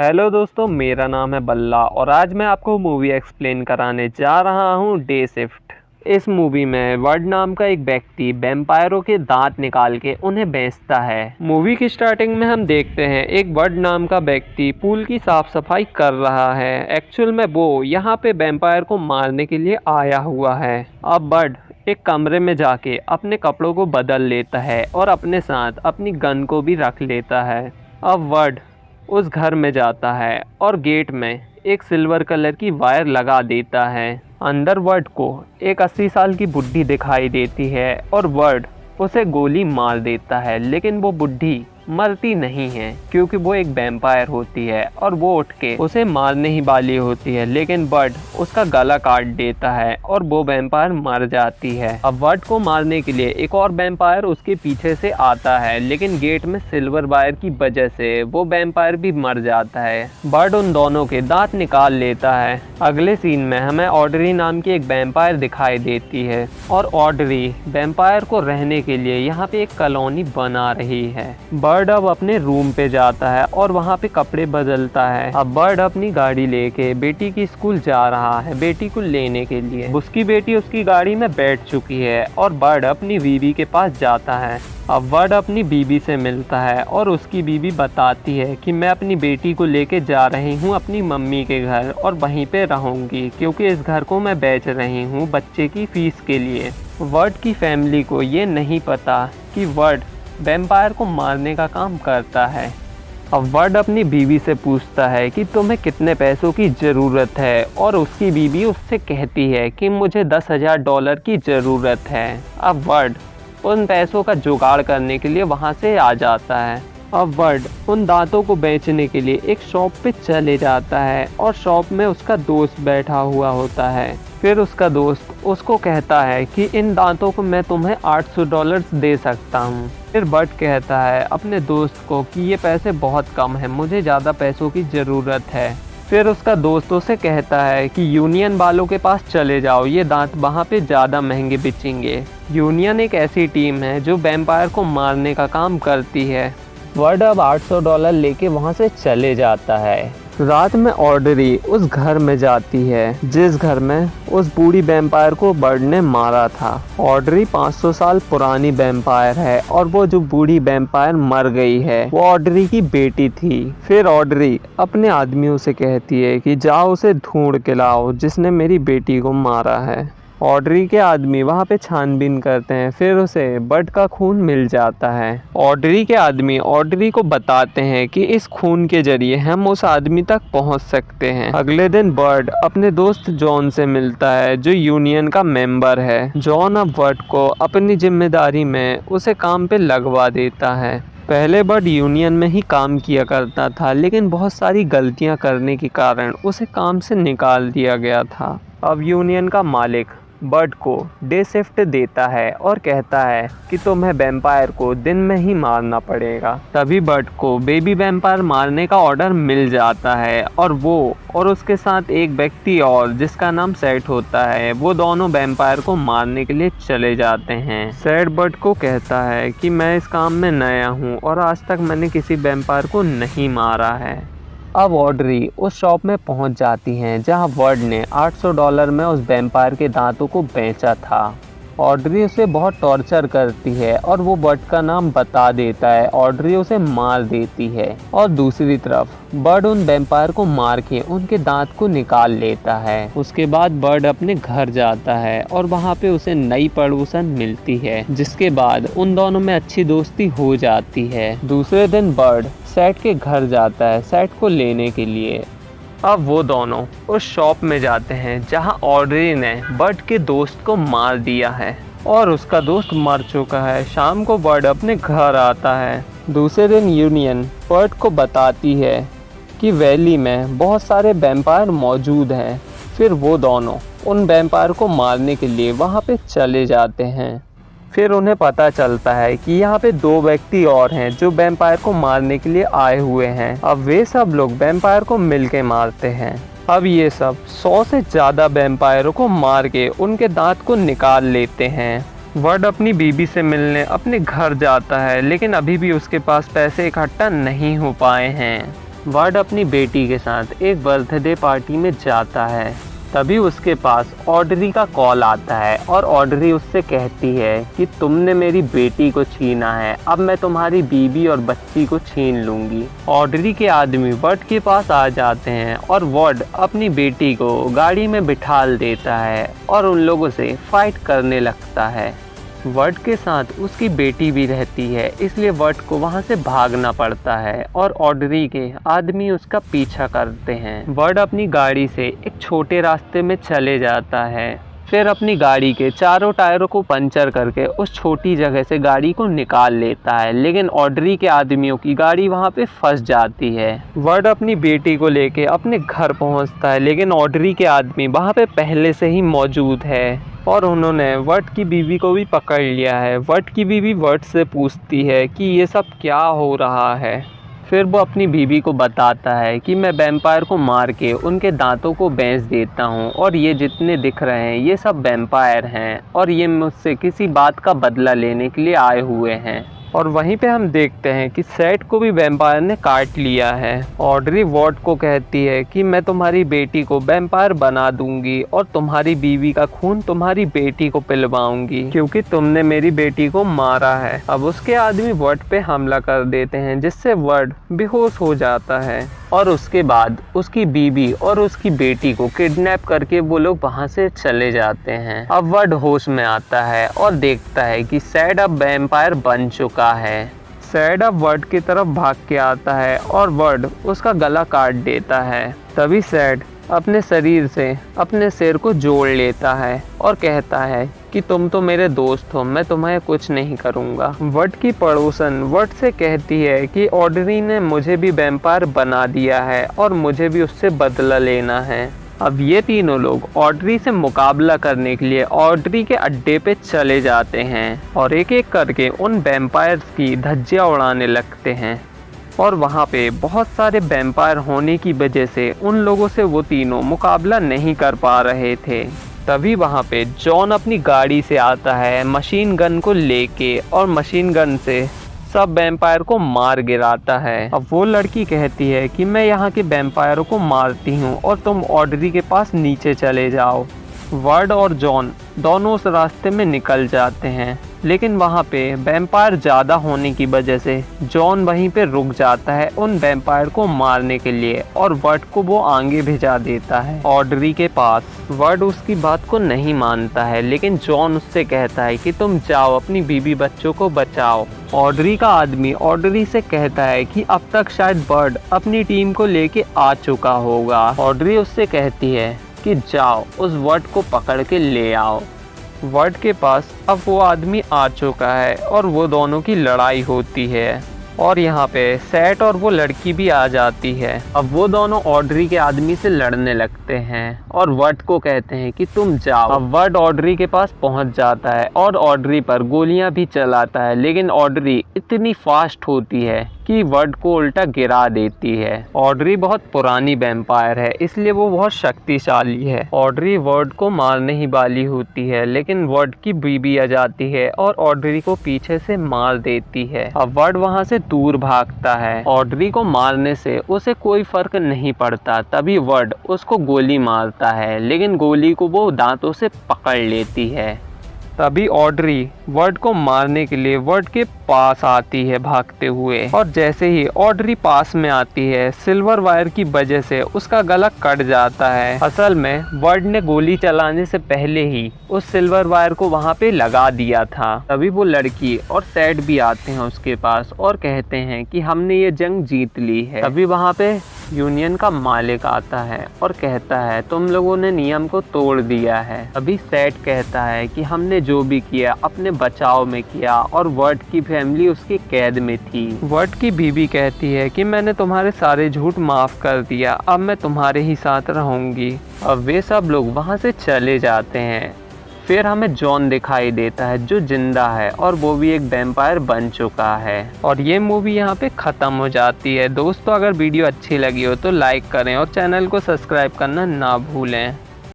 Hello दोस्तों, मेरा नाम है बल्ला और आज मैं आपको मूवी एक्सप्लेन कराने जा रहा हूँ डे शिफ्ट। इस मूवी में वर्ड नाम का एक व्यक्ति वैम्पायरों के दांत निकाल के उन्हें बेचता है। मूवी की स्टार्टिंग में हम देखते हैं एक वर्ड नाम का व्यक्ति पूल की साफ सफाई कर रहा है। एक्चुअल में वो यहाँ पे वैम्पायर को मारने के लिए आया हुआ है। अब वर्ड एक कमरे में जाके अपने कपड़ों को बदल लेता है और अपने साथ अपनी गन को भी रख लेता है। अब वर्ड उस घर में जाता है और गेट में एक सिल्वर कलर की वायर लगा देता है। अंदर वर्ड को एक 80 साल की बुढ़ी दिखाई देती है और वर्ड उसे गोली मार देता है, लेकिन वो बुढ़ी मरती नहीं है क्योंकि वो एक वैम्पायर होती है और वो उठ के उसे मारने ही वाली होती है, लेकिन वर्ड उसका गला काट देता है और वो वैम्पायर मर जाती है। अब वर्ड को मारने के लिए एक और वैम्पायर उसके पीछे से आता है, लेकिन गेट में सिल्वर वायर की वजह से वो वैम्पायर भी मर जाता है। वर्ड उन दोनों के दांत निकाल लेता है। अगले सीन में हमें ऑड्री नाम की एक वैम्पायर दिखाई देती है और ऑड्री वैम्पायर को रहने के लिए यहाँ पे एक कॉलोनी बना रही है। बर्ड अब अपने रूम पे जाता है और वहाँ पे कपड़े बदलता है। अब बर्ड अपनी गाड़ी लेके बेटी की स्कूल जा रहा है बेटी को लेने के लिए। उसकी बेटी उसकी गाड़ी में बैठ चुकी है और बर्ड अपनी बीवी के पास जाता है। अब वर्ड अपनी बीवी से मिलता है और उसकी बीवी बताती है कि मैं अपनी बेटी को लेके जा रही हूँ अपनी मम्मी के घर और वहीं पे रहूँगी क्योंकि इस घर को मैं बेच रही हूँ बच्चे की फीस के लिए। वर्ड की फैमिली को ये नहीं पता कि वर्ड वैम्पायर को मारने का काम करता है। अब वर्ड अपनी बीवी से पूछता है कि तुम्हें कितने पैसों की ज़रूरत है और उसकी बीवी उससे कहती है कि मुझे $10,000 की ज़रूरत है। अब वर्ड उन पैसों का जुगाड़ करने के लिए वहाँ से आ जाता है। अब वर्ड उन दांतों को बेचने के लिए एक शॉप पे चले जाता है और शॉप में उसका दोस्त बैठा हुआ होता है। फिर उसका दोस्त उसको कहता है कि इन दांतों को मैं तुम्हें $800 दे सकता हूँ। फिर वर्ड कहता है अपने दोस्त को कि ये पैसे बहुत कम हैं, मुझे ज़्यादा पैसों की ज़रूरत है। फिर उसका दोस्त उसे कहता है कि यूनियन वालों के पास चले जाओ, ये दांत वहाँ पे ज़्यादा महंगे बिकेंगे। यूनियन एक ऐसी टीम है जो वैम्पायर को मारने का काम करती है। वर्ड अब $800 लेके वहाँ से चले जाता है। रात में ऑड्री उस घर में जाती है जिस घर में उस बूढ़ी वैम्पायर को बर्ड ने मारा था। ऑड्री 500 साल पुरानी वैम्पायर है और वो जो बूढ़ी वैम्पायर मर गई है वो ऑड्री की बेटी थी। फिर ऑड्री अपने आदमियों से कहती है कि जाओ उसे ढूंढ के लाओ जिसने मेरी बेटी को मारा है। ऑड्री के आदमी वहाँ पे छानबीन करते हैं, फिर उसे बर्ड का खून मिल जाता है। ऑड्री के आदमी ऑड्री को बताते हैं कि इस खून के जरिए हम उस आदमी तक पहुँच सकते हैं। अगले दिन बर्ड अपने दोस्त जॉन से मिलता है जो यूनियन का मेंबर है। जॉन अब बर्ड को अपनी जिम्मेदारी में उसे काम पे लगवा देता है। पहले बर्ड यूनियन में ही काम किया करता था, लेकिन बहुत सारी गलतियां करने के कारण उसे काम से निकाल दिया गया था। अब यूनियन का मालिक बर्ड को डे शिफ्ट देता है और कहता है कि तुम्हें वैम्पायर को दिन में ही मारना पड़ेगा। तभी बर्ड को बेबी वैम्पायर मारने का ऑर्डर मिल जाता है और वो और उसके साथ एक व्यक्ति और जिसका नाम सेट होता है वो दोनों वैम्पायर को मारने के लिए चले जाते हैं। सेट बर्ड को कहता है कि मैं इस काम में नया हूँ और आज तक मैंने किसी वैम्पायर को नहीं मारा है। अब ऑड्री उस शॉप में पहुंच जाती हैं जहां वर्ड ने $800 में उस वैम्पायर के दांतों को बेचा था। ऑड्री उसे बहुत टॉर्चर करती है और वो बर्ड का नाम बता देता है। ऑड्री उसे मार देती है और दूसरी तरफ बर्ड उन वैम्पायर को मार के उनके दांत को निकाल लेता है। उसके बाद बर्ड अपने घर जाता है और वहाँ पे उसे नई पड़ोसन मिलती है, जिसके बाद उन दोनों में अच्छी दोस्ती हो जाती है। दूसरे दिन बर्ड सेट के घर जाता है सेट को लेने के लिए। अब वो दोनों उस शॉप में जाते हैं जहां ऑड्री ने बर्ड के दोस्त को मार दिया है और उसका दोस्त मर चुका है। शाम को बर्ड अपने घर आता है। दूसरे दिन यूनियन बर्ड को बताती है कि वैली में बहुत सारे वैम्पायर मौजूद हैं। फिर वो दोनों उन वैम्पायर को मारने के लिए वहाँ पे चले जाते हैं। फिर उन्हें पता चलता है कि यहाँ पे 2 व्यक्ति और हैं जो वैम्पायर को मारने के लिए आए हुए हैं। अब वे सब लोग वैम्पायर को मिलके मारते हैं। अब ये सब 100 से ज़्यादा वैम्पायरों को मार के उनके दांत को निकाल लेते हैं। वर्ड अपनी बीबी से मिलने अपने घर जाता है, लेकिन अभी भी उसके पास पैसे इकट्ठा नहीं हो पाए हैं। वर्ड अपनी बेटी के साथ एक बर्थडे पार्टी में जाता है। तभी उसके पास ऑड्री का कॉल आता है और ऑड्री उससे कहती है कि तुमने मेरी बेटी को छीना है, अब मैं तुम्हारी बीवी और बच्ची को छीन लूँगी। ऑड्री के आदमी वर्ड के पास आ जाते हैं और वर्ड अपनी बेटी को गाड़ी में बिठाल देता है और उन लोगों से फाइट करने लगता है। वर्ड के साथ उसकी बेटी भी रहती है, इसलिए वर्ड को वहां से भागना पड़ता है और ऑड्री के आदमी उसका पीछा करते हैं। वर्ड अपनी गाड़ी से एक छोटे रास्ते में चले जाता है, फिर अपनी गाड़ी के चारों टायरों को पंचर करके उस छोटी जगह से गाड़ी को निकाल लेता है, लेकिन ऑड्री के आदमियों की गाड़ी वहां पे फंस जाती है। वर्ड अपनी बेटी को लेके अपने घर पहुंचता है, लेकिन ऑड्री के आदमी वहां पे पहले से ही मौजूद है और उन्होंने वर्ड की बीवी को भी पकड़ लिया है। वर्ड की बीवी वर्ड से पूछती है कि ये सब क्या हो रहा है। फिर वो अपनी बीवी को बताता है कि मैं वैम्पायर को मार के उनके दांतों को बेच देता हूँ और ये जितने दिख रहे हैं ये सब वैम्पायर हैं और ये मुझसे किसी बात का बदला लेने के लिए आए हुए हैं। और वहीं पे हम देखते हैं कि सेट को भी वैम्पायर ने काट लिया है। ऑड्री वर्ड को कहती है कि मैं तुम्हारी बेटी को वैम्पायर बना दूंगी और तुम्हारी बीवी का खून तुम्हारी बेटी को पिलवाऊंगी क्योंकि तुमने मेरी बेटी को मारा है। अब उसके आदमी वर्ड पे हमला कर देते हैं जिससे वर्ड बेहोश हो जाता है और उसके बाद उसकी बीवी और उसकी बेटी को किडनैप करके वो लोग वहां से चले जाते हैं। अब वर्ड होश में आता है और देखता है कि सैड अब वैम्पायर बन चुका है। सैड अब वर्ड की तरफ भाग के आता है और वर्ड उसका गला काट देता है। तभी सैड अपने शरीर से अपने सिर को जोड़ लेता है और कहता है कि तुम तो मेरे दोस्त हो, मैं तुम्हें कुछ नहीं करूँगा। वर्ड की पड़ोसन वर्ड से कहती है कि ऑड्री ने मुझे भी वैम्पायर बना दिया है और मुझे भी उससे बदला लेना है। अब ये तीनों लोग ऑड्री से मुकाबला करने के लिए ऑड्री के अड्डे पे चले जाते हैं और एक एक करके उन वैम्पायर्स की धज्जियाँ उड़ाने लगते हैं और वहाँ पे बहुत सारे वैम्पायर होने की वजह से उन लोगों से वो तीनों मुकाबला नहीं कर पा रहे थे। तभी वहाँ पे जॉन अपनी गाड़ी से आता है मशीन गन को लेके और मशीन गन से सब वैम्पायर को मार गिराता है। अब वो लड़की कहती है कि मैं यहाँ के वैम्पायरों को मारती हूँ और तुम ऑड्री के पास नीचे चले जाओ। वर्ड और जॉन दोनों उस रास्ते में निकल जाते हैं, लेकिन वहाँ पे वैम्पायर ज़्यादा होने की वजह से जॉन वहीं पे रुक जाता है उन वैम्पायर को मारने के लिए और वर्ड को वो आगे भिजा देता है ऑड्री के पास। वर्ड उसकी बात को नहीं मानता है, लेकिन जॉन उससे कहता है कि तुम जाओ अपनी बीवी बच्चों को बचाओ। ऑड्री का आदमी ऑड्री से कहता है कि अब तक शायद वर्ड अपनी टीम को लेके आ चुका होगा। ऑड्री उससे कहती है कि जाओ उस वर्ड को पकड़ के ले आओ। वर्ड के पास अब वो आदमी आ चुका है और वो दोनों की लड़ाई होती है और यहाँ पे सेट और वो लड़की भी आ जाती है। अब वो दोनों ऑड्री के आदमी से लड़ने लगते हैं और वर्ड को कहते हैं कि तुम जाओ। अब वर्ड ऑड्री के पास पहुँच जाता है और ऑड्री पर गोलियां भी चलाता है, लेकिन ऑड्री इतनी फास्ट होती है कि वर्ड को उल्टा गिरा देती है। ऑड्री बहुत पुरानी वैम्पायर है, इसलिए वो बहुत शक्तिशाली है। ऑड्री वर्ड को मारने ही वाली होती है, लेकिन वर्ड की बीवी आ जाती है और ऑड्री को पीछे से मार देती है। अब वर्ड वहां से दूर भागता है। ऑड्री को मारने से उसे कोई फर्क नहीं पड़ता। तभी वर्ड उसको गोली मारता है, लेकिन गोली को वो दांतों से पकड़ लेती है। तभी ऑड्री वर्ड को मारने के लिए वर्ड के पास आती है भागते हुए और जैसे ही ऑड्री पास में आती है सिल्वर वायर की वजह से उसका गला कट जाता है। असल में वर्ड ने गोली चलाने से पहले ही उस सिल्वर वायर को वहां पे लगा दिया था। तभी वो लड़की और सैड भी आते हैं उसके पास और कहते हैं कि हमने ये जंग जीत ली है। तभी वहां पे यूनियन का मालिक आता है और कहता है तुम लोगों ने नियम को तोड़ दिया है। अभी सैड कहता है कि हमने जो भी किया अपने बचाव में किया और वर्ड की फैमिली उसकी कैद में थी। वर्ड की बीवी कहती है कि मैंने तुम्हारे सारे झूठ माफ कर दिया, अब मैं तुम्हारे ही साथ रहूंगी। अब वे सब लोग वहां से चले जाते हैं। फिर हमें जॉन दिखाई देता है जो जिंदा है और वो भी एक वैम्पायर बन चुका है और ये मूवी यहाँ पे ख़त्म हो जाती है। दोस्तों अगर वीडियो अच्छी लगी हो तो लाइक करें और चैनल को सब्सक्राइब करना ना भूलें।